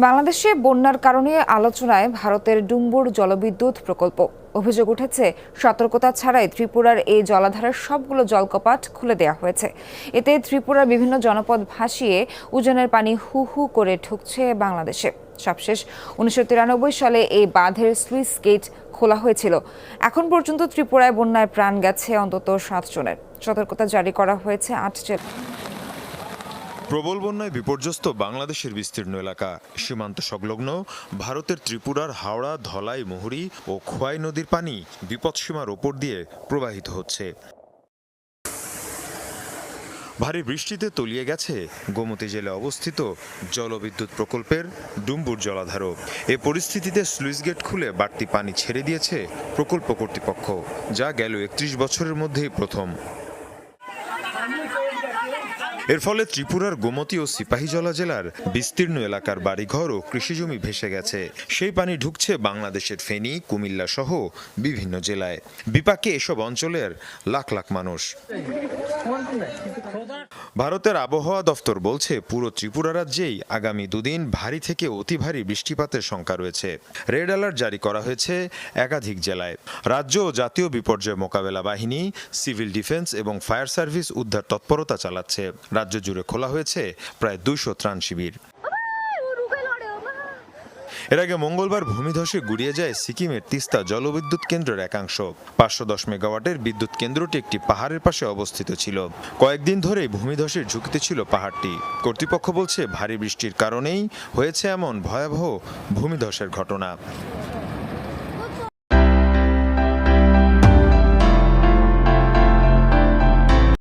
বাংলাদেশে বন্যার কারণে আলোচনায় ভারতের ডুম্বুর জলবিদ্যুৎ প্রকল্প। অভিযোগ উঠেছে, সতর্কতা ছাড়াই ত্রিপুরার এই জলাধারের সবগুলো জলকপাট খুলে দেওয়া হয়েছে। এতে ত্রিপুরার বিভিন্ন জনপদ ভাসিয়ে উজানের পানি হু হু করে ঢুকছে বাংলাদেশে। সবশেষ 1993 সালে এই বাঁধের স্লুইস গেট খোলা হয়েছিল। এখন পর্যন্ত ত্রিপুরায় বন্যায় প্রাণ গেছে অন্তত 7 জনের। সতর্কতা জারি করা হয়েছে 8 জেলায়। প্রবল বন্যায় বিপর্যস্ত বাংলাদেশের বিস্তীর্ণ এলাকা, সীমান্ত সংলগ্ন ভারতের ত্রিপুরার হাওড়া, ধলাই, মুহুরী ও খোয়াই নদীর পানি বিপদসীমার ওপর দিয়ে প্রবাহিত হচ্ছে। ভারী বৃষ্টিতে তলিয়ে গেছে গোমতী জেলায় অবস্থিত জলবিদ্যুৎ প্রকল্পের ডুম্বুর জলাধারও। এ পরিস্থিতিতে স্লুইস গেট খুলে বাড়তি পানি ছেড়ে দিয়েছে প্রকল্প কর্তৃপক্ষ, যা গেল 31 বছরের মধ্যেই প্রথম। এর ফলে ত্রিপুরার গোমতী ও সিপাহীজলা জেলার বিস্তীর্ণ এলাকার বাড়িঘর ও কৃষিজমি ভেসে গেছে। সেই পানি ঢুকছে বাংলাদেশের ফেনী, কুমিল্লা সহ বিভিন্ন জেলায়। বিপাকে এসব অঞ্চলের লাখ লাখ মানুষ। ভারতের আবহাওয়া দফতর বলছে, পুরো ত্রিপুরা রাজ্যেই আগামী দুদিন ভারী থেকে অতি ভারী বৃষ্টিপাতের শঙ্কা রয়েছে। রেড অ্যালার্ট জারি করা হয়েছে একাধিক জেলায়। রাজ্য ও জাতীয় বিপর্যয় মোকাবেলা বাহিনী, সিভিল ডিফেন্স এবং ফায়ার সার্ভিস উদ্ধার তৎপরতা চালাচ্ছে। রাজ্য জুড়ে খোলা হয়েছে প্রায় 200 ত্রাণ শিবির। এর আগে মঙ্গলবার ভূমিধসে গুড়িয়ে যায় সিকিমের তিস্তা জলবিদ্যুৎ কেন্দ্রের একাংশ। 510 মেগাওয়াটের বিদ্যুৎ কেন্দ্রটি একটি পাহাড়ের পাশে অবস্থিত ছিল। কয়েকদিন ধরেই ভূমিধসের ঝুঁকিতে ছিল পাহাড়টি। কর্তৃপক্ষ বলছে, ভারী বৃষ্টির কারণেই হয়েছে এমন ভয়াবহ ভূমিধসের ঘটনা।